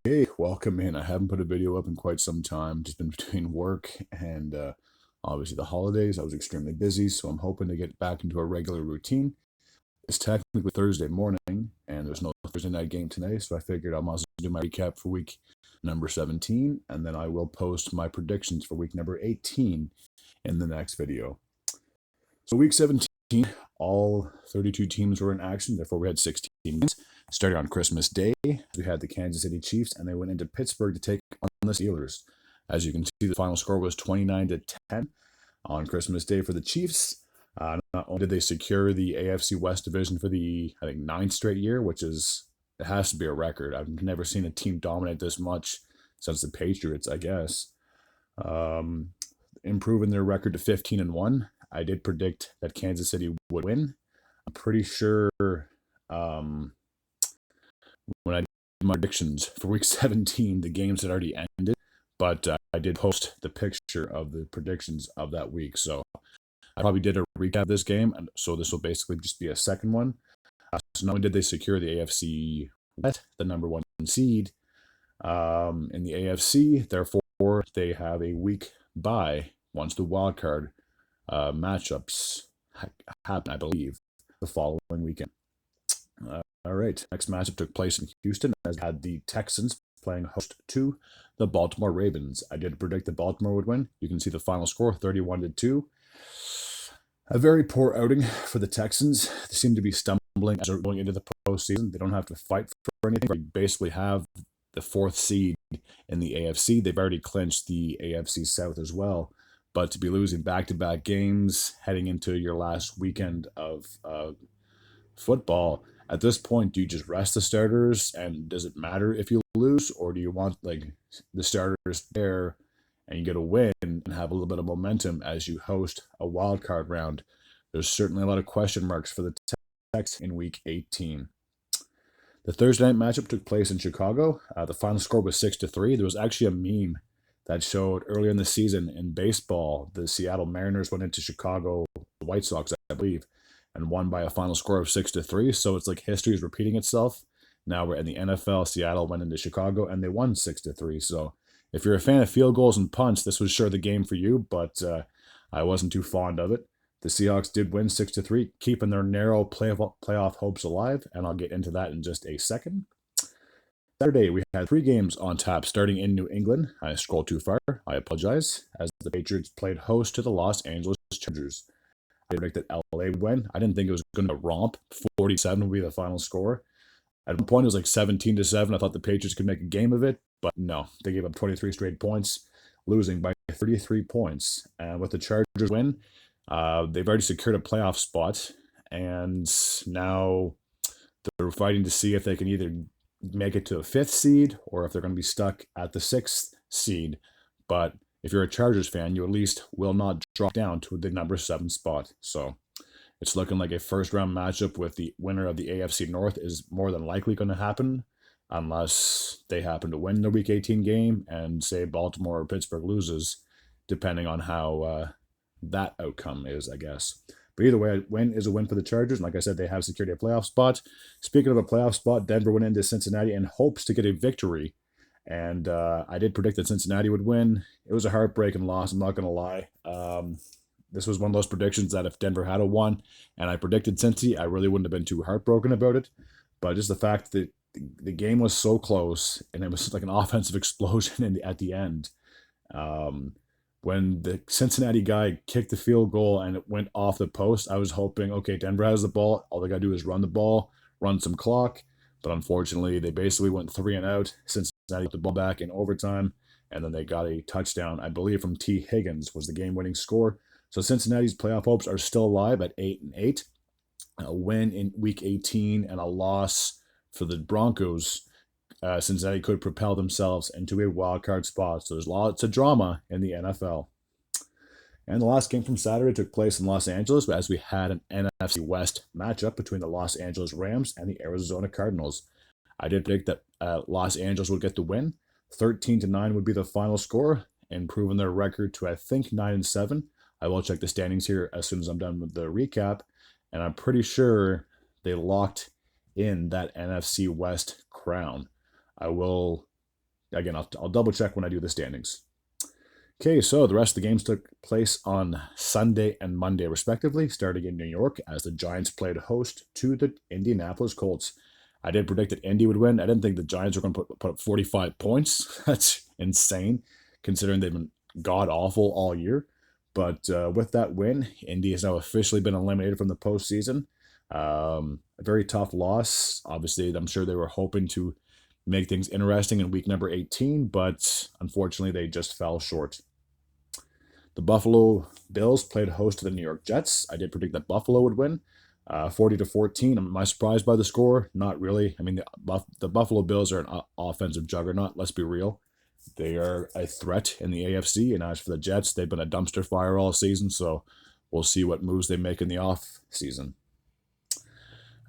Hey, welcome in. I haven't put a video up in quite some time. Just been between work and obviously the holidays. I was extremely busy, so I'm hoping to get back into a regular routine. It's technically Thursday morning, and there's no Thursday night game today, so I figured I might as well do my recap for week number 17, and then I will post my predictions for week number 18 in the next video. So week 17, all 32 teams were in action. Therefore, we had 16 games. Starting on Christmas Day, we had the Kansas City Chiefs, and they went into Pittsburgh to take on the Steelers. As you can see, the final score was 29-10 on Christmas Day for the Chiefs. Not only did they secure the AFC West division for the, I think, ninth straight year, which is, it has to be a record. I've never seen a team dominate this much since the Patriots, I guess. Um, Improving their record to 15-1. I did predict that Kansas City would win. I'm pretty sure when I did my predictions for week 17, the games had already ended, but I did post the picture of the predictions of that week. So I probably did a recap of this game, and so this will basically just be a second one. So not only did they secure the AFC West, the number one seed in the AFC, therefore they have a week bye once the wild card matchups happen, I believe, the following weekend. All right, next matchup took place in Houston as we had the Texans playing host to the Baltimore Ravens. I did predict that Baltimore would win. You can see the final score, 31-2. A very poor outing for the Texans. They seem to be stumbling as they're going into the postseason. They don't have to fight for anything. They basically have the fourth seed in the AFC. They've already clinched the AFC South as well. But to be losing back-to-back games heading into your last weekend of football, at this point, do you just rest the starters and does it matter if you lose, or do you want like the starters there and you get a win and have a little bit of momentum as you host a wild card round? There's certainly a lot of question marks for the Texans in week 18. The Thursday night matchup took place in Chicago. The final score was 6-3. There was actually a meme that showed earlier in the season in baseball, the Seattle Mariners went into Chicago, the White Sox, I believe, and won by a final score of 6-3. So it's like history is repeating itself. Now we're in the NFL. Seattle went into Chicago and they won 6-3. So if you're a fan of field goals and punts, this was sure the game for you, but I wasn't too fond of it. The Seahawks did win 6-3, keeping their narrow playoff hopes alive, and I'll get into that in just a second. Saturday, we had three games on tap starting in New England. I scrolled too far. I apologize. As the Patriots played host to the Los Angeles Chargers. I predicted LA would win. I didn't think it was going to romp. 47 would be the final score. At one point, it was like 17-7. I thought the Patriots could make a game of it, but no. They gave up 23 straight points, losing by 33 points. And with the Chargers win, they've already secured a playoff spot, and now they're fighting to see if they can either make it to a fifth seed or if they're going to be stuck at the sixth seed. But if you're a Chargers fan, you at least will not drop down to the number 7 spot. So it's looking like a first round matchup with the winner of the AFC North is more than likely going to happen unless they happen to win the week 18 game and say Baltimore or Pittsburgh loses, depending on how that outcome is, I guess. But either way, a win is a win for the Chargers. And like I said, they have secured a playoff spot. Speaking of a playoff spot, Denver went into Cincinnati in hopes to get a victory. And I did predict that Cincinnati would win. It was a heartbreaking loss, I'm not going to lie. This was one of those predictions that if Denver had a won and I predicted Cincy, I really wouldn't have been too heartbroken about it. But just the fact that the game was so close and it was like an offensive explosion at the end. When the Cincinnati guy kicked the field goal and it went off the post, I was hoping, okay, Denver has the ball. All they got to do is run the ball, run some clock. But unfortunately, they basically went 3 and out. Cincinnati put the ball back in overtime, and then they got a touchdown, I believe, from T. Higgins was the game-winning score. So Cincinnati's playoff hopes are still alive at 8-8. A win in Week 18 and a loss for the Broncos. Cincinnati could propel themselves into a wild card spot. So there's lots of drama in the NFL. And the last game from Saturday took place in Los Angeles as we had an NFC West matchup between the Los Angeles Rams and the Arizona Cardinals. I did predict that Los Angeles would get the win. 13-9 would be the final score, improving their record to, I think, 9-7. I will check the standings here as soon as I'm done with the recap. And I'm pretty sure they locked in that NFC West crown. I will again, I'll double check when I do the standings. Okay, so the rest of the games took place on Sunday and Monday, respectively, starting in New York as the Giants played host to the Indianapolis Colts. I did predict that Indy would win. I didn't think the Giants were going to put up 45 points. That's insane, considering they've been god-awful all year. But with that win, Indy has now officially been eliminated from the postseason. A very tough loss. Obviously, I'm sure they were hoping to make things interesting in week number 18, but unfortunately, they just fell short. The Buffalo Bills played host to the New York Jets. I did predict that Buffalo would win, 40-14. Am I surprised by the score? Not really. I mean, the Buffalo Bills are an offensive juggernaut. Let's be real. They are a threat in the AFC, and as for the Jets, they've been a dumpster fire all season, so we'll see what moves they make in the off season.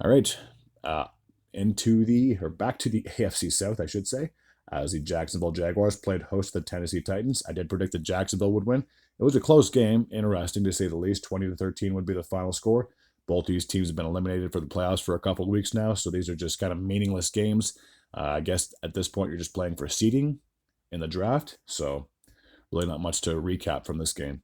All right, back to the AFC South, I should say, as the Jacksonville Jaguars played host to the Tennessee Titans. I did predict that Jacksonville would win. It was a close game, interesting to say the least. 20-13 would be the final score. Both these teams have been eliminated for the playoffs for a couple of weeks now, so these are just kind of meaningless games. I guess at this point you're just playing for seeding in the draft, so really not much to recap from this game.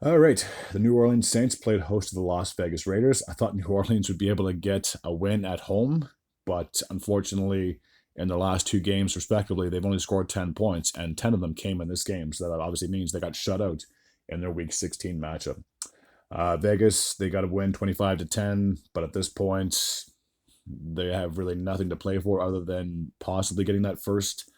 All right, the New Orleans Saints played host to the Las Vegas Raiders. I thought New Orleans would be able to get a win at home, but unfortunately, in their last two games, respectively, they've only scored 10 points, and 10 of them came in this game. So that obviously means they got shut out in their Week 16 matchup. Vegas, they got to win 25-10, but at this point, they have really nothing to play for other than possibly getting that first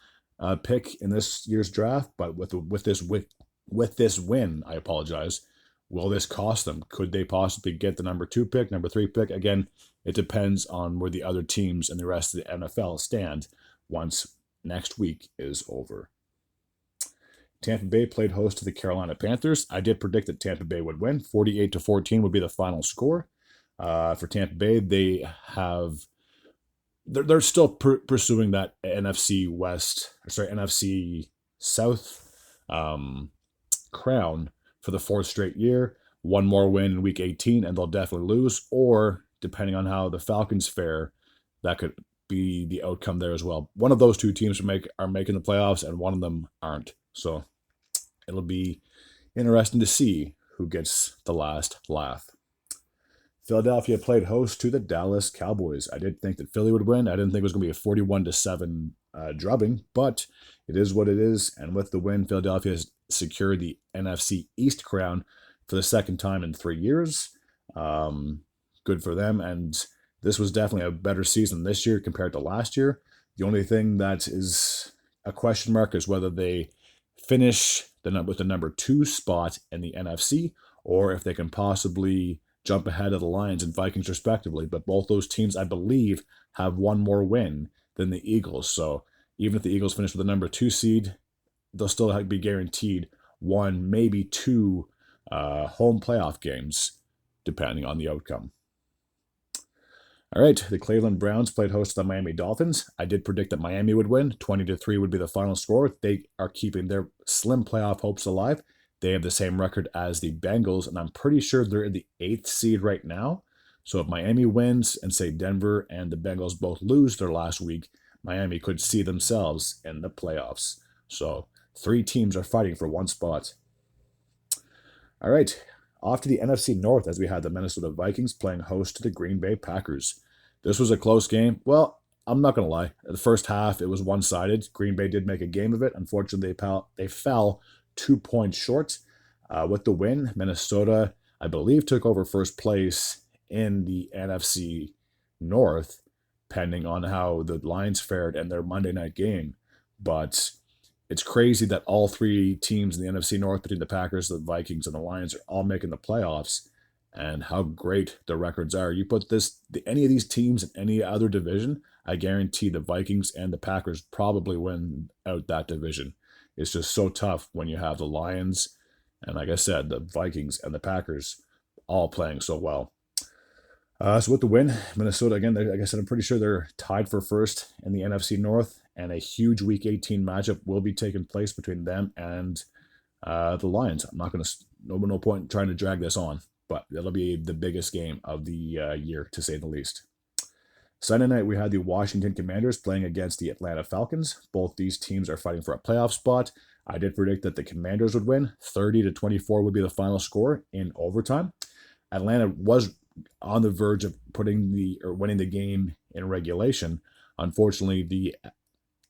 pick in this year's draft. But with this win, I apologize. Will this cost them? Could they possibly get the number 2 pick, number 3 pick? Again, it depends on where the other teams and the rest of the NFL stand once next week is over. Tampa Bay played host to the Carolina Panthers. I did predict that Tampa Bay would win. 48-14 would be the final score. For Tampa Bay, they're still pursuing that NFC South crown for the 4th straight year. One more win in Week 18, and they'll definitely lose. Or, depending on how the Falcons fare, that could be the outcome there as well. One of those two teams are making the playoffs, and one of them aren't. So it'll be interesting to see who gets the last laugh. Philadelphia played host to the Dallas Cowboys. I did think that Philly would win. I didn't think it was going to be a 41-7 drubbing, but it is what it is. And with the win, Philadelphia has secured the NFC East crown for the second time in 3 years. Good for them. And this was definitely a better season this year compared to last year. The only thing that is a question mark is whether they finish with the number 2 spot in the NFC, or if they can possibly jump ahead of the Lions and Vikings respectively. But both those teams, I believe, have one more win than the Eagles. So even if the Eagles finish with the number 2 seed, they'll still be guaranteed 1, maybe 2 home playoff games, depending on the outcome. All right, the Cleveland Browns played host to the Miami Dolphins. I did predict that Miami would win. 20-3 would be the final score. They are keeping their slim playoff hopes alive. They have the same record as the Bengals, and I'm pretty sure they're in the 8th seed right now. So if Miami wins and, say, Denver and the Bengals both lose their last week, Miami could see themselves in the playoffs. So 3 teams are fighting for 1 spot. All right, off to the NFC North as we had the Minnesota Vikings playing host to the Green Bay Packers. This was a close game. Well, I'm not going to lie. The first half, it was one-sided. Green Bay did make a game of it. Unfortunately, they fell 2 points short. With the win, Minnesota, I believe, took over first place in the NFC North, depending on how the Lions fared in their Monday night game. But it's crazy that all 3 teams in the NFC North, between the Packers, the Vikings, and the Lions, are all making the playoffs, and how great the records are. You put any of these teams in any other division, I guarantee the Vikings and the Packers probably win out that division. It's just so tough when you have the Lions and, like I said, the Vikings and the Packers all playing so well. So with the win, Minnesota, again, like I said, I'm pretty sure they're tied for first in the NFC North, and a huge Week 18 matchup will be taking place between them and the Lions. I'm not going to, no point in trying to drag this on, but it'll be the biggest game of the year, to say the least. Sunday night, we had the Washington Commanders playing against the Atlanta Falcons. Both these teams are fighting for a playoff spot. I did predict that the Commanders would win. 30-24 would be the final score in overtime. Atlanta was on the verge of winning the game in regulation. Unfortunately, the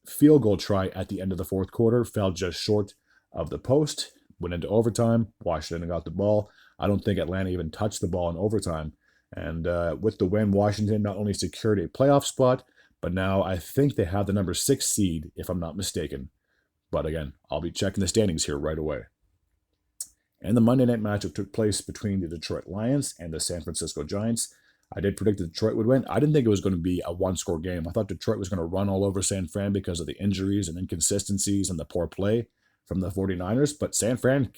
field goal try at the end of the fourth quarter fell just short of the post, went into overtime. Washington got the ball. I don't think Atlanta even touched the ball in overtime. And with the win, Washington not only secured a playoff spot, but now I think they have the number 6 seed, if I'm not mistaken. But again, I'll be checking the standings here right away. And the Monday night matchup took place between the Detroit Lions and the San Francisco Giants. I did predict that Detroit would win. I didn't think it was going to be a one-score game. I thought Detroit was going to run all over San Fran because of the injuries and inconsistencies and the poor play from the 49ers. But San Fran,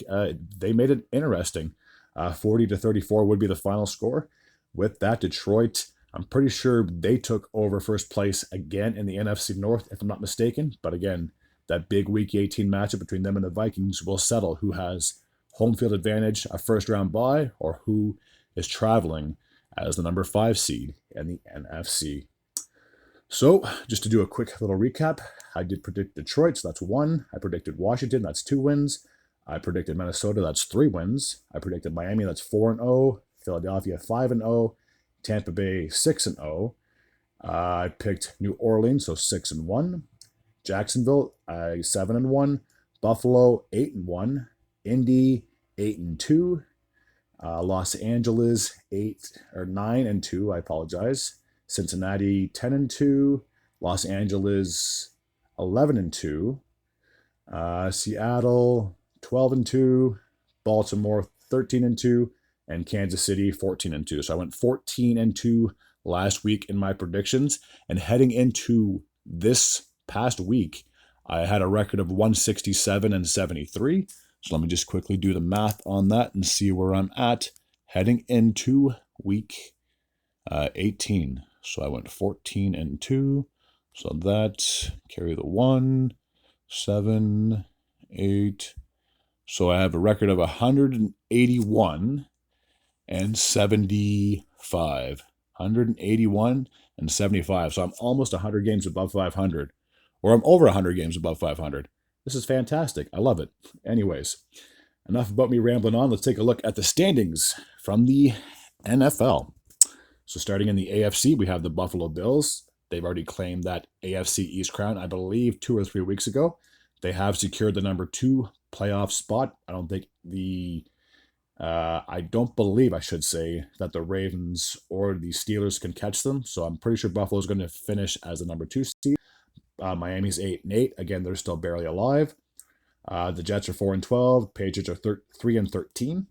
they made it interesting. 40-34 would be the final score. With that, Detroit, I'm pretty sure they took over first place again in the NFC North, if I'm not mistaken. But again, that big Week 18 matchup between them and the Vikings will settle who has home field advantage, a first-round bye, or who is traveling as the number 5 seed in the NFC. So, just to do a quick little recap, I did predict Detroit, so that's 1. I predicted Washington, that's 2 wins. I predicted Minnesota, that's 3 wins. I predicted Miami, that's 4-0. Philadelphia, 5-0. Tampa Bay, 6-0. I picked New Orleans, so 6-1. Jacksonville, 7-1. Buffalo, 8-1. Indy, 8-2. Los Angeles, 9-2. I apologize. Cincinnati, 10-2. Los Angeles, 11-2. Seattle, 12-2. Baltimore, 13-2. And Kansas City, 14-2. So I went 14-2 last week in my predictions. And heading into this past week, I had a record of 167-73. So let me just quickly do the math on that and see where I'm at heading into week 18. So I went 14-2. So that, carry the 1, 7, 8. So I have a record of 181 and 75. 181 and 75. So I'm almost 100 games above 500. Or I'm over 100 games above 500. This is fantastic. I love it. Anyways, enough about me rambling on. Let's take a look at the standings from the NFL. So starting in the AFC, we have the Buffalo Bills. They've already claimed that AFC East crown, I believe, 2 or 3 weeks ago. They have secured the number 2 playoff spot. I don't believe, I should say, that the Ravens or the Steelers can catch them. So I'm pretty sure Buffalo is going to finish as the number 2 seed. Miami's 8-8. Again, they're still barely alive. The Jets are 4-12. Patriots are 3-13.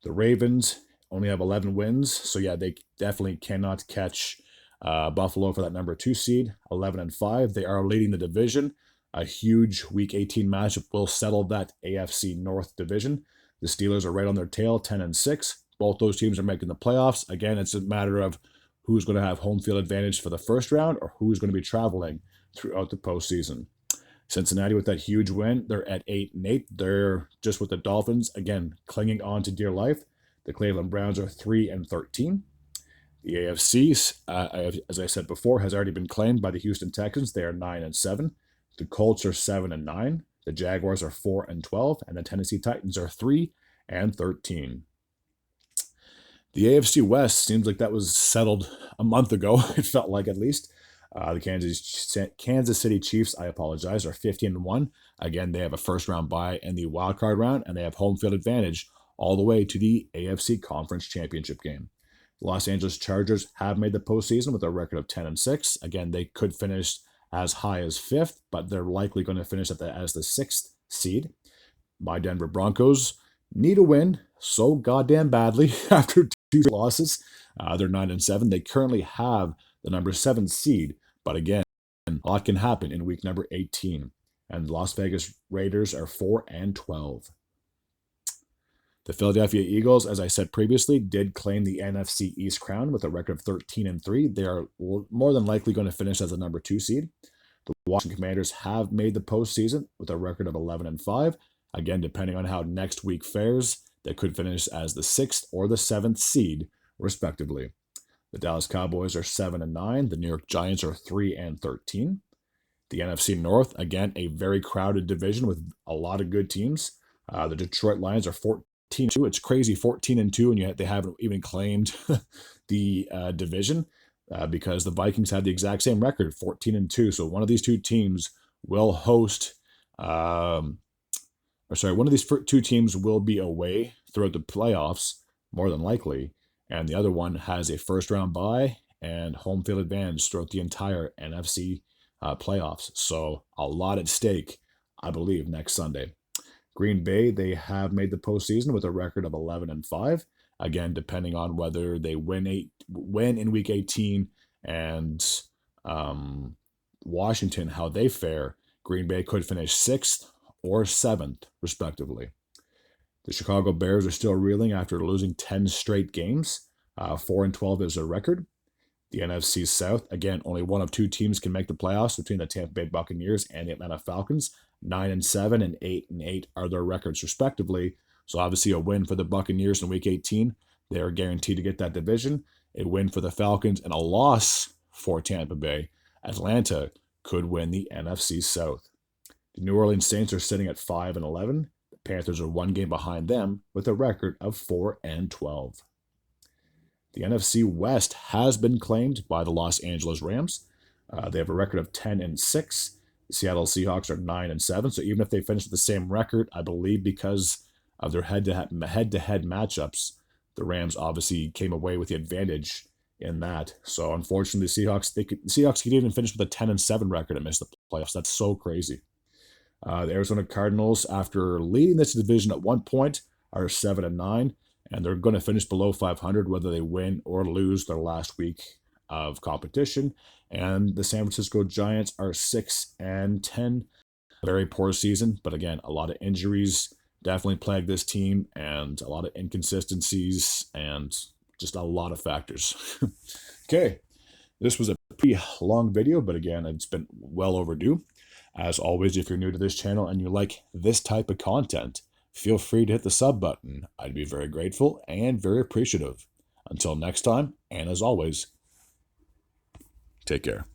The Ravens only have 11 wins. So yeah, they definitely cannot catch Buffalo for that number 2 seed. 11-5. They are leading the division. A huge Week 18 matchup will settle that AFC North division. The Steelers are right on their tail, 10-6. Both those teams are making the playoffs. Again, it's a matter of who's going to have home field advantage for the first round or who's going to be traveling throughout the postseason. Cincinnati with that huge win, they're at 8-8. They're just with the Dolphins, again, clinging on to dear life. The Cleveland Browns are 3-13. The AFC, as I said before, has already been claimed by the Houston Texans. They are 9-7. The Colts are 7-9. The Jaguars are 4-12, and the Tennessee Titans are 3-13. The AFC West seems like that was settled a month ago. It felt like, at least. The Kansas City Chiefs, I apologize, are 15-1. Again, they have a first-round bye in the wild card round, and they have home field advantage all the way to the AFC Conference Championship game. The Los Angeles Chargers have made the postseason with a record of 10-6. Again, they could finish as high as 5th, but they're likely going to finish as the 6th seed. My Denver Broncos need a win so goddamn badly after 2 losses. They're 9-7. They currently have the number 7 seed, but again, a lot can happen in week number 18. And the Las Vegas Raiders are 4-12. The Philadelphia Eagles, as I said previously, did claim the NFC East crown with a record of 13-3. They are more than likely going to finish as the number 2 seed. The Washington Commanders have made the postseason with a record of 11-5. Again, depending on how next week fares, they could finish as the 6th or the 7th seed, respectively. The Dallas Cowboys are 7-9. The New York Giants are 3-13. The NFC North, again, a very crowded division with a lot of good teams. The Detroit Lions are 14-2. It's crazy, 14-2, and yet they haven't even claimed the division because the Vikings had the exact same record, 14-2. So one of these two teams will host, one of these two teams will be away throughout the playoffs, more than likely, and the other one has a first-round bye and home field advantage throughout the entire NFC playoffs. So a lot at stake, I believe, next Sunday. Green Bay, they have made the postseason with a record of 11-5. Again, depending on whether they win in Week 18 and Washington, how they fare, Green Bay could finish 6th or 7th, respectively. The Chicago Bears are still reeling after losing 10 straight games. 4-12 is their record. The NFC South, again, only one of two teams can make the playoffs between the Tampa Bay Buccaneers and the Atlanta Falcons. 9-7 and 8-8 are their records, respectively. So obviously a win for the Buccaneers in Week 18. They are guaranteed to get that division. A win for the Falcons and a loss for Tampa Bay. Atlanta could win the NFC South. The New Orleans Saints are sitting at 5-11. The Panthers are one game behind them with a record of 4-12. The NFC West has been claimed by the Los Angeles Rams. They have a record of 10-6. The Seattle Seahawks are 9-7. So even if they finish with the same record, I believe because of their head-to-head matchups, the Rams obviously came away with the advantage in that. So unfortunately, the Seahawks could even finish with a 10-7 record and miss the playoffs. That's so crazy. The Arizona Cardinals, after leading this division at one point, are 7-9. And they're going to finish below 500 whether they win or lose their last week of competition. And the San Francisco Giants are 6-10. A very poor season, but again, a lot of injuries definitely plague this team and a lot of inconsistencies and just a lot of factors. Okay, this was a pretty long video, but again, it's been well overdue. As always, if you're new to this channel and you like this type of content, feel free to hit the sub button. I'd be very grateful and very appreciative. Until next time, and as always, take care.